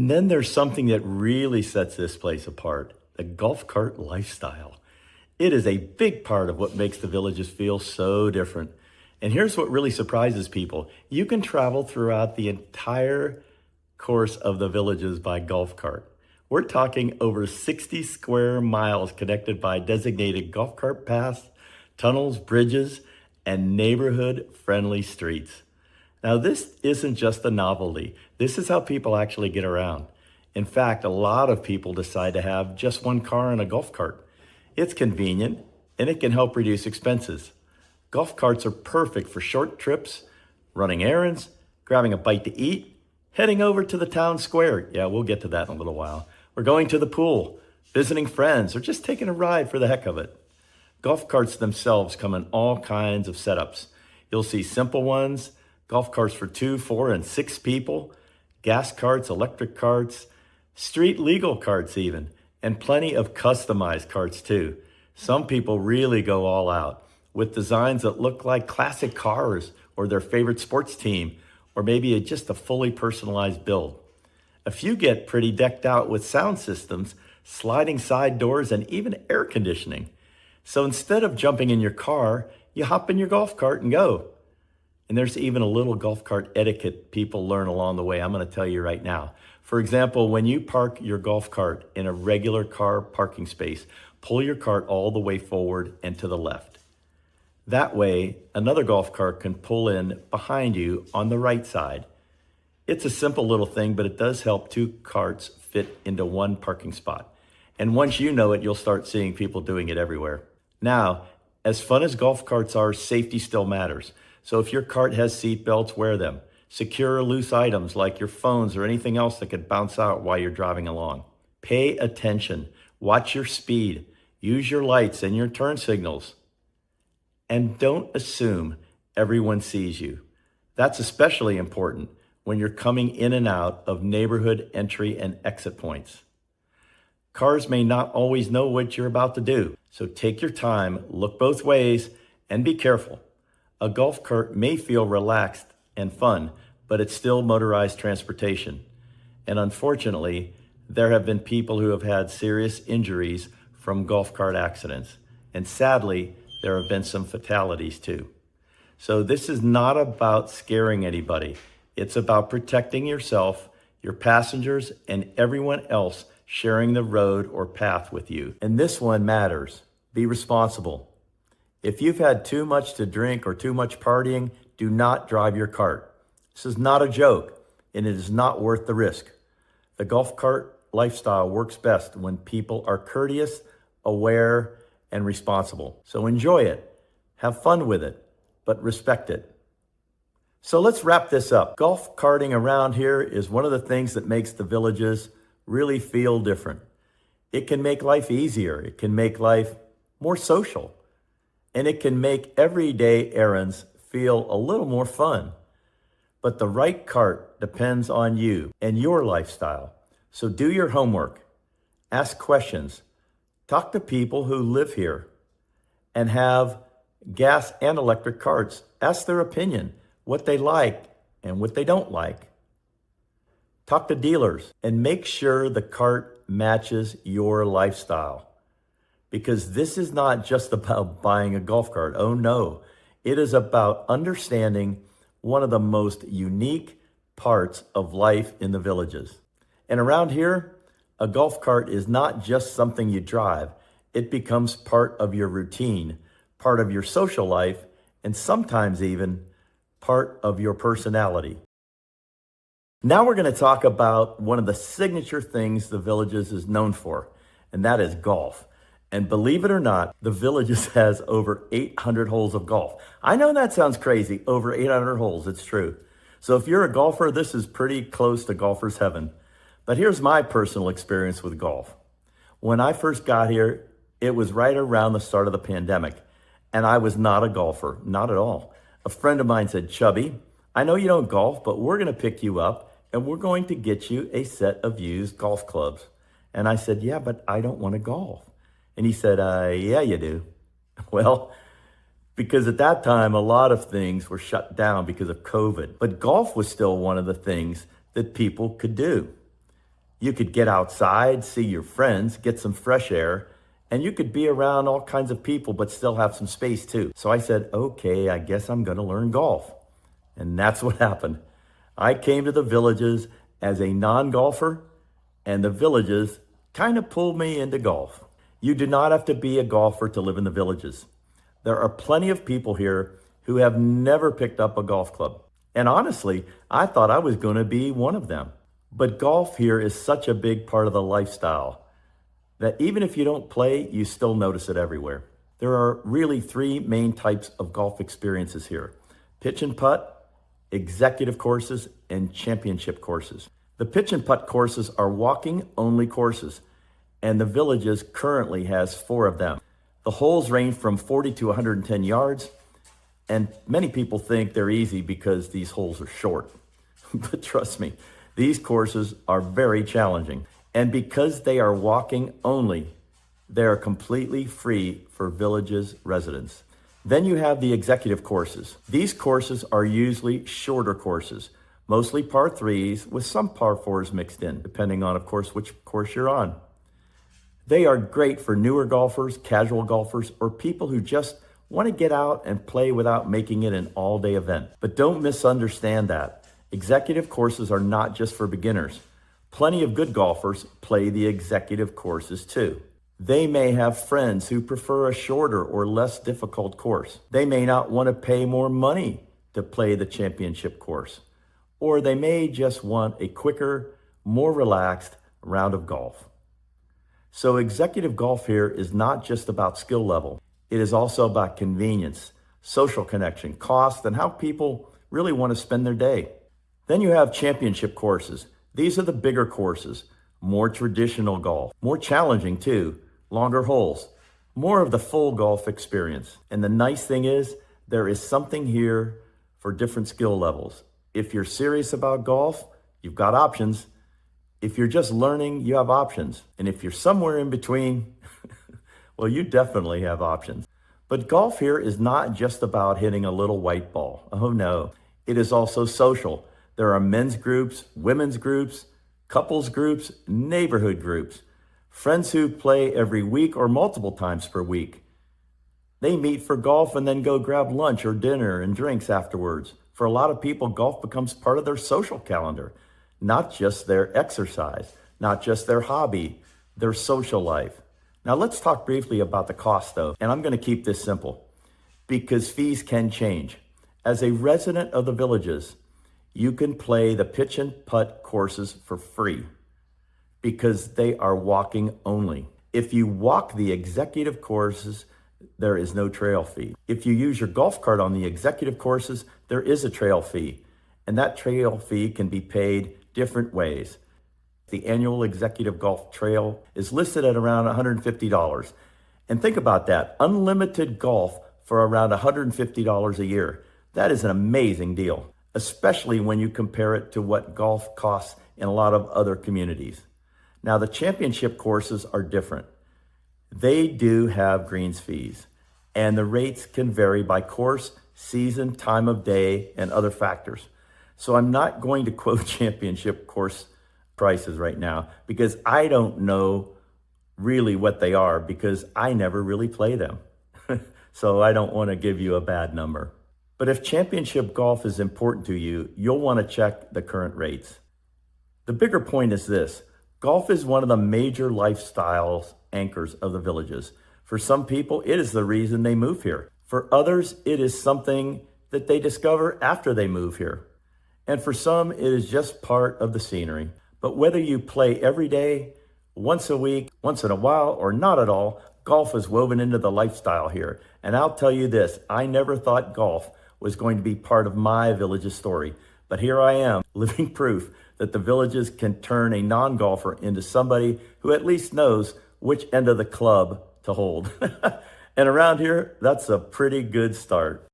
And then there's something that really sets this place apart, the golf cart lifestyle. It is a big part of what makes the villages feel so different. And here's what really surprises people. You can travel throughout the entire course of the villages by golf cart. We're talking over 60 square miles connected by designated golf cart paths, tunnels, bridges, and neighborhood-friendly streets. Now, this isn't just a novelty. This is how people actually get around. In fact, a lot of people decide to have just one car and a golf cart. It's convenient, and it can help reduce expenses. Golf carts are perfect for short trips, running errands, grabbing a bite to eat, heading over to the town square. Yeah, we'll get to that in a little while. We're going to the pool, visiting friends, or just taking a ride for the heck of it. Golf carts themselves come in all kinds of setups. You'll see simple ones, golf carts for 2, 4, and 6 people, gas carts, electric carts, street legal carts even, and plenty of customized carts too. Some people really go all out with designs that look like classic cars or their favorite sports team, or maybe just a fully personalized build. A few get pretty decked out with sound systems, sliding side doors, and even air conditioning. So instead of jumping in your car, you hop in your golf cart and go. And there's even a little golf cart etiquette people learn along the way. I'm going to tell you right now. For example, when you park your golf cart in a regular car parking space, pull your cart all the way forward and to the left. That way, another golf cart can pull in behind you on the right side. It's a simple little thing, but it does help 2 carts fit into one parking spot. And once you know it, you'll start seeing people doing it everywhere. Now, as fun as golf carts are, safety still matters. So if your cart has seat belts, wear them. Secure loose items like your phones or anything else that could bounce out while you're driving along. Pay attention. Watch your speed. Use your lights and your turn signals. And don't assume everyone sees you. That's especially important when you're coming in and out of neighborhood entry and exit points. Cars may not always know what you're about to do, so take your time, look both ways, and be careful. A golf cart may feel relaxed and fun, but it's still motorized transportation. And unfortunately, there have been people who have had serious injuries from golf cart accidents. And sadly, there have been some fatalities too. So this is not about scaring anybody. It's about protecting yourself, your passengers, and everyone else sharing the road or path with you. And this one matters. Be responsible. If you've had too much to drink or too much partying, do not drive your cart. This is not a joke, and it is not worth the risk. The golf cart lifestyle works best when people are courteous, aware, and responsible. So enjoy it, have fun with it, but respect it. So let's wrap this up. Golf carting around here is one of the things that makes the villages really feel different. It can make life easier. It can make life more social. And it can make everyday errands feel a little more fun. But the right cart depends on you and your lifestyle. So do your homework, ask questions, talk to people who live here and have gas and electric carts. Ask their opinion, what they like and what they don't like. Talk to dealers and make sure the cart matches your lifestyle. Because this is not just about buying a golf cart. Oh no, it is about understanding one of the most unique parts of life in the villages. And around here, a golf cart is not just something you drive. It becomes part of your routine, part of your social life, and sometimes even part of your personality. Now we're going to talk about one of the signature things the Villages is known for, and that is golf. And believe it or not, the Villages has over 800 holes of golf. I know that sounds crazy, over 800 holes, it's true. So if you're a golfer, this is pretty close to golfer's heaven. But here's my personal experience with golf. When I first got here, it was right around the start of the pandemic, and I was not a golfer, not at all. A friend of mine said, "Chubby, I know you don't golf, but we're gonna pick you up and we're going to get you a set of used golf clubs." And I said, "Yeah, but I don't wanna golf." And he said, "Yeah, you do." Well, because at that time, a lot of things were shut down because of COVID, but golf was still one of the things that people could do. You could get outside, see your friends, get some fresh air, and you could be around all kinds of people, but still have some space too. So I said, okay, I guess I'm gonna learn golf. And that's what happened. I came to the Villages as a non-golfer, and the Villages kind of pulled me into golf. You do not have to be a golfer to live in the Villages. There are plenty of people here who have never picked up a golf club. And honestly, I thought I was going to be one of them. But golf here is such a big part of the lifestyle that even if you don't play, you still notice it everywhere. There are really three main types of golf experiences here: pitch and putt, executive courses, and championship courses. The pitch and putt courses are walking only courses, and the Villages currently has 4 of them. The holes range from 40 to 110 yards, and many people think they're easy because these holes are short. But trust me, these courses are very challenging. And because they are walking only, they are completely free for Villages residents. Then you have the executive courses. These courses are usually shorter courses, mostly par 3s with some par 4s mixed in, depending on, of course, which course you're on. They are great for newer golfers, casual golfers, or people who just want to get out and play without making it an all-day event. But don't misunderstand that. Executive courses are not just for beginners. Plenty of good golfers play the executive courses too. They may have friends who prefer a shorter or less difficult course. They may not want to pay more money to play the championship course. Or they may just want a quicker, more relaxed round of golf. So executive golf here is not just about skill level. It is also about convenience, social connection, cost, and how people really want to spend their day. Then you have championship courses. These are the bigger courses, more traditional golf, more challenging too, longer holes, more of the full golf experience. And the nice thing is, there is something here for different skill levels. If you're serious about golf, you've got options. If you're just learning, you have options. And if you're somewhere in between, well, you definitely have options. But golf here is not just about hitting a little white ball. Oh no, it is also social. There are men's groups, women's groups, couples groups, neighborhood groups, friends who play every week or multiple times per week. They meet for golf and then go grab lunch or dinner and drinks afterwards. For a lot of people, golf becomes part of their social calendar, not just their exercise, not just their hobby, their social life. Now let's talk briefly about the cost though, and I'm going to keep this simple because fees can change. As a resident of the Villages, you can play the pitch and putt courses for free because they are walking only. If you walk the executive courses, there is no trail fee. If you use your golf cart on the executive courses, there is a trail fee, and that trail fee can be paid different ways. The annual executive golf trail is listed at around $150. And think about that, unlimited golf for around $150 a year. That is an amazing deal, especially when you compare it to what golf costs in a lot of other communities. Now, the championship courses are different. They do have greens fees, and the rates can vary by course, season, time of day, and other factors. So I'm not going to quote championship course prices right now because I don't know really what they are because I never really play them. So I don't want to give you a bad number. But if championship golf is important to you, you'll want to check the current rates. The bigger point is this: golf is one of the major lifestyle anchors of the Villages. For some people, it is the reason they move here. For others, it is something that they discover after they move here. And for some, it is just part of the scenery. But whether you play every day, once a week, once in a while, or not at all, golf is woven into the lifestyle here. And I'll tell you this, I never thought golf was going to be part of my Villages story. But here I am, living proof that the Villages can turn a non-golfer into somebody who at least knows which end of the club to hold. And around here, that's a pretty good start.